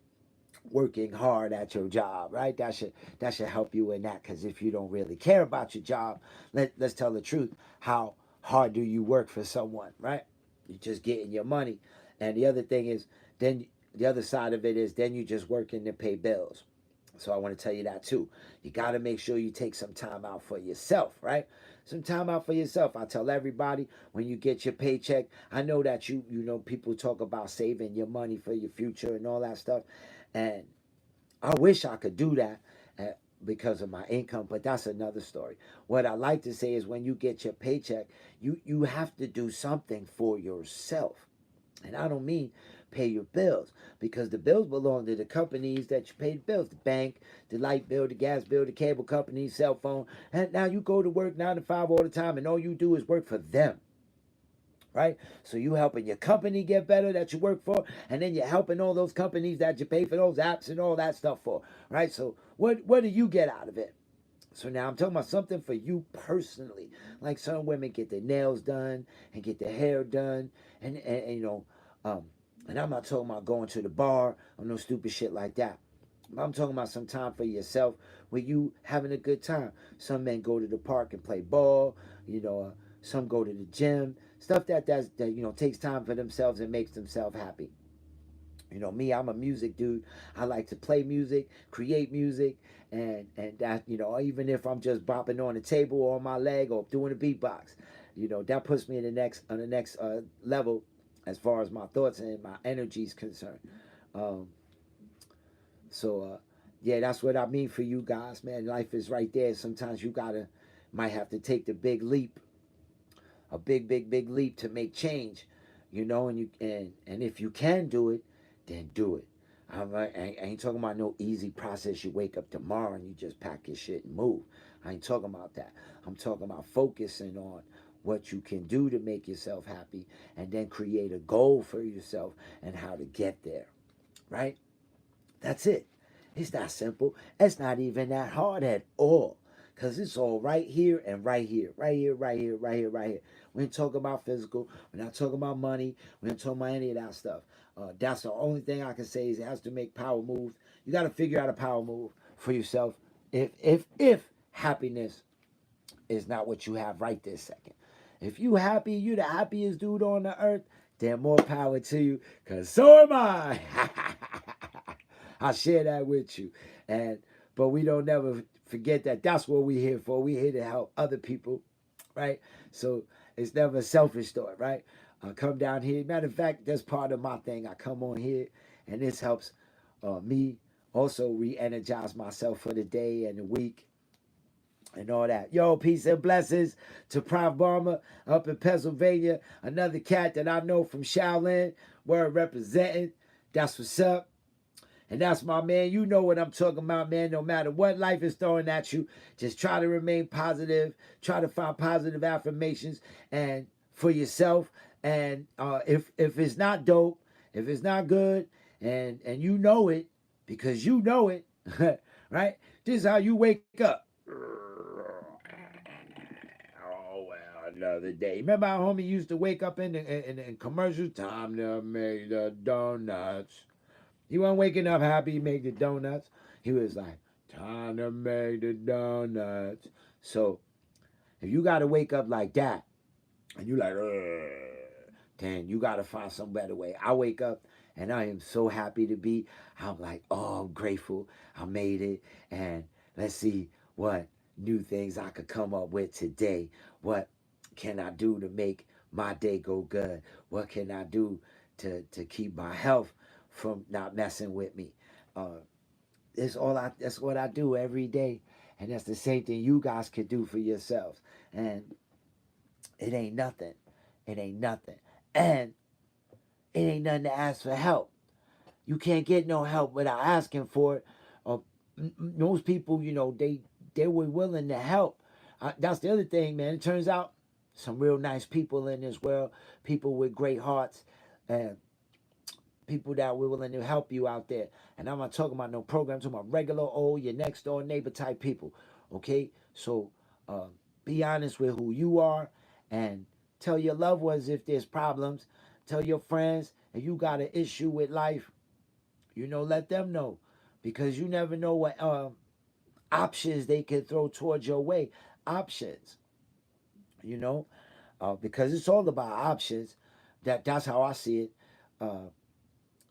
working hard at your job, right? That should help you in that. Because if you don't really care about your job, let's tell the truth. How hard do you work for someone, right? You're just getting your money. And the other thing is, then the other side of it is, then you just working to pay bills. So I want to tell you that too. You got to make sure you take some time out for yourself, right? Some time out for yourself. I tell everybody, when you get your paycheck, I know that people talk about saving your money for your future and all that stuff. And I wish I could do that because of my income, but that's another story. What I like to say is, when you get your paycheck, you have to do something for yourself. And I don't mean pay your bills, because the bills belong to the companies that you pay the bills, the bank, the light bill, the gas bill, the cable company, cell phone. And now you go to work 9 to 5 all the time, and all you do is work for them, right? So you helping your company get better that you work for, and then you're helping all those companies that you pay for those apps and all that stuff for, right? So what do you get out of it? So now I'm talking about something for you personally. Like, some women get their nails done and get their hair done, and um, and I'm not talking about going to the bar or no stupid shit like that. I'm talking about some time for yourself where you having a good time. Some men go to the park and play ball. Some go to the gym. Stuff that takes time for themselves and makes themselves happy. Me, I'm a music dude. I like to play music, create music, and that, even if I'm just bopping on the table or on my leg or doing a beatbox, that puts me in the next level as far as my thoughts and my energy is concerned. Um, so yeah, that's what I mean for you guys, man. Life is right there. Sometimes you might have to take the big leap, a big, big, big leap to make change, and if you can do it, then do it. I ain't talking about no easy process. You wake up tomorrow and you just pack your shit and move. I ain't talking about that. I'm talking about focusing on what you can do to make yourself happy, and then create a goal for yourself and how to get there, right? That's it. It's not simple. It's not even that hard at all. Because it's all right here and right here. Right here, right here, right here, right here. We ain't talking about physical. We're not talking about money. We ain't talking about any of that stuff. That's the only thing I can say is, it has to make power moves. You got to figure out a power move for yourself. If happiness is not what you have right this second. If you happy, you the happiest dude on the earth, then more power to you, because so am I. I share that with you. But we don't never forget that that's what we're here for. We're here to help other people, right? So it's never a selfish thought, right? I come down here. Matter of fact, that's part of my thing. I come on here, and this helps me also re-energize myself for the day and the week and all that. Yo, peace and blessings to Prof Barmer up in Pennsylvania. Another cat that I know from Shaolin. We're representing. That's what's up. And that's my man. You know what I'm talking about, man. No matter what life is throwing at you, just try to remain positive. Try to find positive affirmations and for yourself. And if it's not dope, if it's not good, and you know it, because you know it, right? This is how you wake up. Oh well, another day. Remember how homie used to wake up in commercials? Time to make the donuts. He wasn't waking up happy to make the donuts. He was like, time to make the donuts. So if you got to wake up like that, and you like, then you got to find some better way. I wake up and I am so happy to be. I'm like, oh, I'm grateful. I made it. And let's see what new things I could come up with today. What can I do to make my day go good? What can I do to keep my health from not messing with me? Uh, that's what I do every day. And that's the same thing you guys could do for yourselves. And it ain't nothing. It ain't nothing. And it ain't nothing to ask for help. You can't get no help without asking for it. Or most people, they were willing to help. That's the other thing, man. It turns out some real nice people in this world, people with great hearts, and people that were willing to help you out there. And I'm not talking about no program, I'm talking about regular old, your next door neighbor type people. Okay? So uh, be honest with who you are and tell your loved ones if there's problems. Tell your friends if you got an issue with life, let them know. Because you never know what options they can throw towards your way. Options, you know, because it's all about options. That's how I see it. Uh,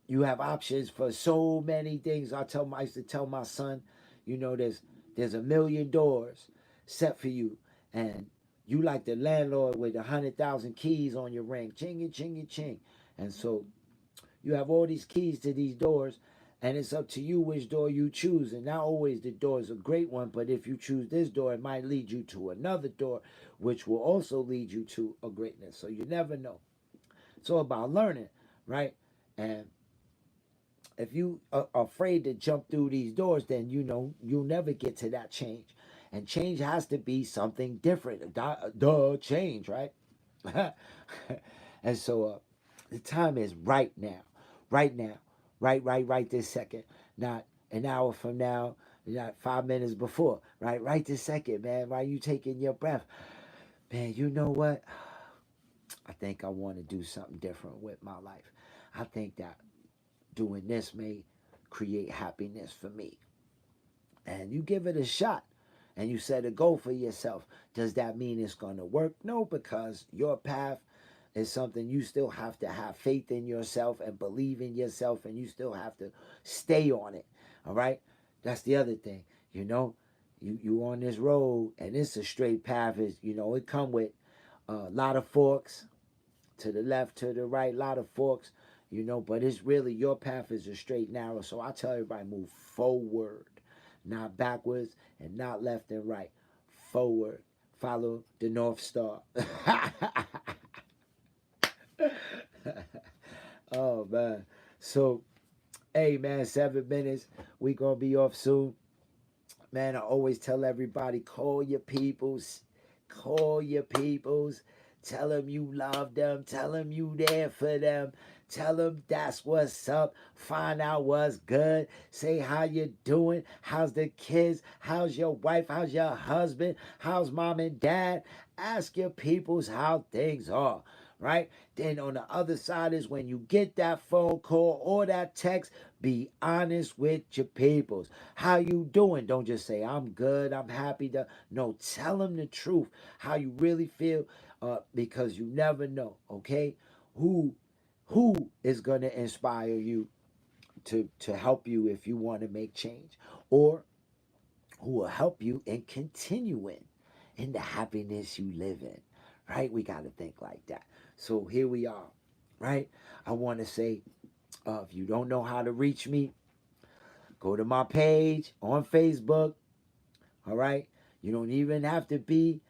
you have options for so many things. I used to tell my son, there's a million doors set for you, and you like the landlord with 100,000 keys on your ring, ching ching ching, and so you have all these keys to these doors, and it's up to you which door you choose. And not always the door is a great one, but if you choose this door, it might lead you to another door, which will also lead you to a greatness. So you never know. It's all about learning, right? And if you are afraid to jump through these doors, then you'll never get to that change. And change has to be something different. Duh, change, right? And so the time is right now, right now, right this second, not an hour from now, not 5 minutes before, right this second, man. While you taking your breath, man, you know what? I think I want to do something different with my life. I think that doing this may create happiness for me. And you give it a shot and you set a goal for yourself. Does that mean it's going to work? No, because your path is something you still have to have faith in yourself and believe in yourself, and you still have to stay on it. All right? That's the other thing. You on this road and it's a straight path. It come with a lot of forks to the left, to the right, a lot of forks, but it's really your path is a straight narrow. So I tell everybody move forward, not backwards and not left and right. Forward. Follow the North Star. Oh man. So hey man, 7 minutes. We gonna be off soon. Man, I always tell everybody, call your peoples. Call your peoples. Tell them you love them. Tell them you there for them. Tell them that's what's up. Find out what's good. Say how you doing. How's the kids? How's your wife? How's your husband? How's mom and dad? Ask your peoples how things are. Right? Then on the other side is when you get that phone call or that text, be honest with your peoples. How you doing? Don't just say I'm good, I'm happy. No, tell them the truth. How you really feel, because you never know. Okay, who is gonna inspire you to help you if you want to make change, or who will help you in continuing in the happiness you live in. Right? We got to think like that. So here we are. Right? I want to say, if you don't know how to reach me, go to my page on Facebook. All right. You don't even have to be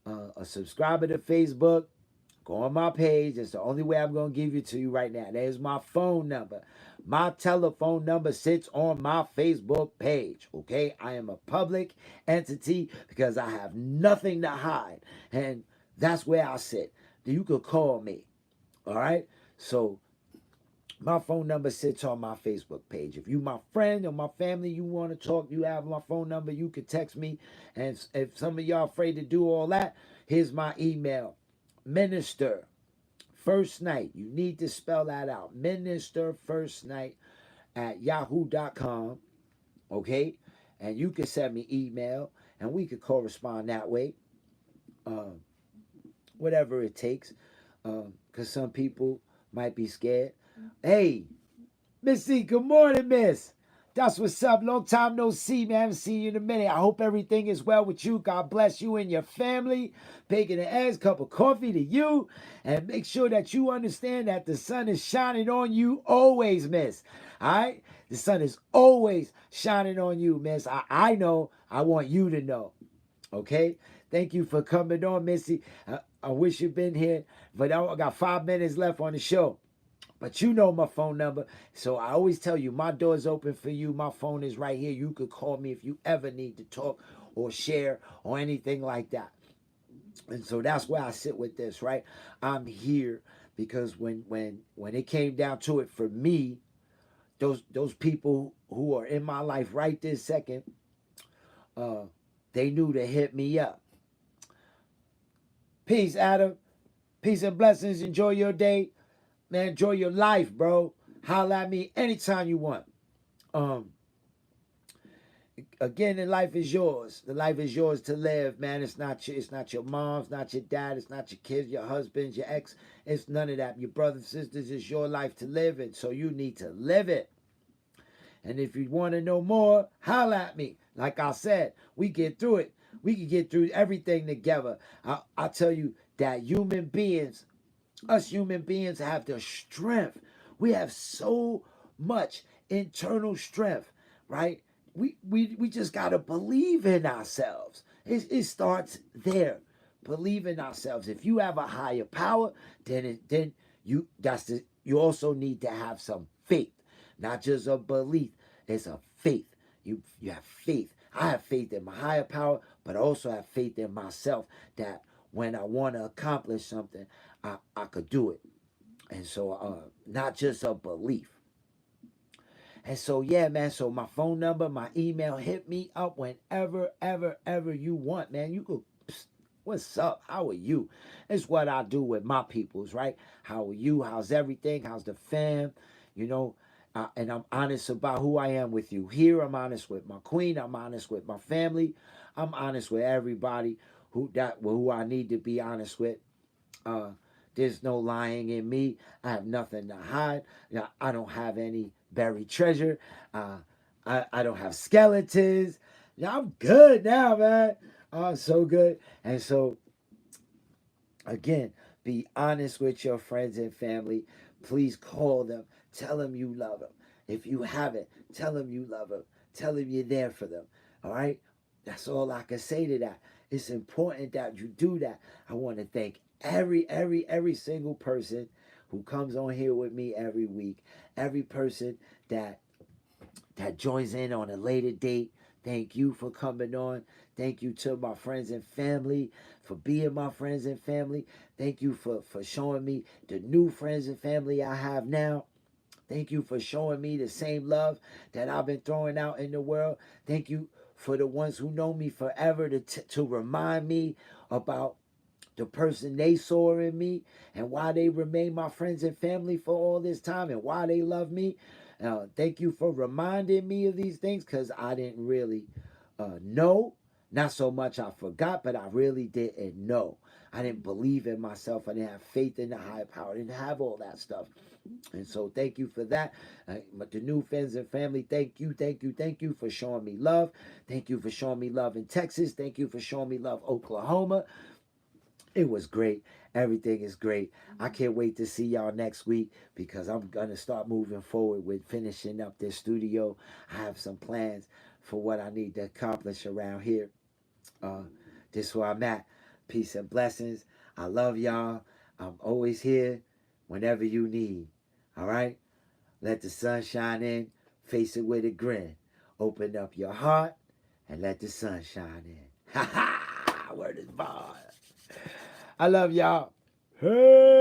a subscriber to Facebook. Go on my page. That's the only way I'm going to give it to you right now. There's my phone number. My telephone number sits on my Facebook page. Okay. I am a public entity because I have nothing to hide. And that's where I sit. You could call me. All right. So my phone number sits on my Facebook page. If you my friend or my family, you want to talk, you have my phone number, you can text me. And if some of y'all afraid to do all that, here's my email. Minister First Night. You need to spell that out. Minister First Night at yahoo.com. Okay? And you can send me email and we could correspond that way. whatever it takes. Because some people might be scared. Hey, Missy, good morning, Miss. That's what's up. Long time no see, man. I haven't seen you in a minute. I hope everything is well with you. God bless you and your family. Bacon and eggs, cup of coffee to you. And make sure that you understand that the sun is shining on you always, Miss. All right? The sun is always shining on you, Miss. I know. I want you to know. Okay? Thank you for coming on, Missy. I wish you'd been here, but I got 5 minutes left on the show. But you know my phone number. So I always tell you, my door's open for you. My phone is right here. You could call me if you ever need to talk or share or anything like that. And so that's where I sit with this, right? I'm here because when it came down to it for me, those people who are in my life right this second, they knew to hit me up. Peace, Adam. Peace and blessings. Enjoy your day. Man, enjoy your life, bro. Holla at me anytime you want. Again, the life is yours. The life is yours to live, man. It's not your mom's, not your dad, it's not your kids, your husband, your ex. It's none of that. Your brothers, sisters, it's your life to live it. So you need to live it. And if you want to know more, holla at me. Like I said, we get through it. We can get through everything together. I tell you that us human beings have the strength. We have so much internal strength, right? We just got to believe in ourselves. It starts there. Believe in ourselves. If you have a higher power, then you also need to have some faith. Not just a belief. It's a faith. You have faith. I have faith in my higher power, but also have faith in myself that when I want to accomplish something, I could do it. And so not just a belief. And so, yeah, man, so my phone number, my email, hit me up whenever, ever you want, man. You could, what's up? How are you? It's what I do with my peoples, right? How are you? How's everything? How's the fam? You know, and I'm honest about who I am with you here. I'm honest with my queen. I'm honest with my family. I'm honest with everybody who I need to be honest with. There's no lying in me. I have nothing to hide. I don't have any buried treasure. I don't have skeletons. I'm good now, man. I'm so good. And so, again, be honest with your friends and family. Please call them. Tell them you love them. If you haven't, tell them you love them. Tell them you're there for them. All right? That's all I can say to that. It's important that you do that. I want to thank every single person who comes on here with me every week. Every person that joins in on a later date. Thank you for coming on. Thank you to my friends and family for being my friends and family. Thank you for showing me the new friends and family I have now. Thank you for showing me the same love that I've been throwing out in the world. Thank you for the ones who know me forever to remind me about the person they saw in me and why they remain my friends and family for all this time and why they love me. Thank you for reminding me of these things because I didn't really know. Not so much I forgot, but I really didn't know. I didn't believe in myself. I didn't have faith in the higher power. I didn't have all that stuff. And so thank you for that. But the new friends and family, thank you for showing me love. Thank you for showing me love in Texas. Thank you for showing me love, Oklahoma. It was great. Everything is great. I can't wait to see y'all next week because I'm going to start moving forward with finishing up this studio. I have some plans for what I need to accomplish around here. This is where I'm at. Peace and blessings. I love y'all. I'm always here whenever you need. All right? Let the sun shine in. Face it with a grin. Open up your heart and let the sun shine in. Ha ha! Word is bars. I love y'all. Hey!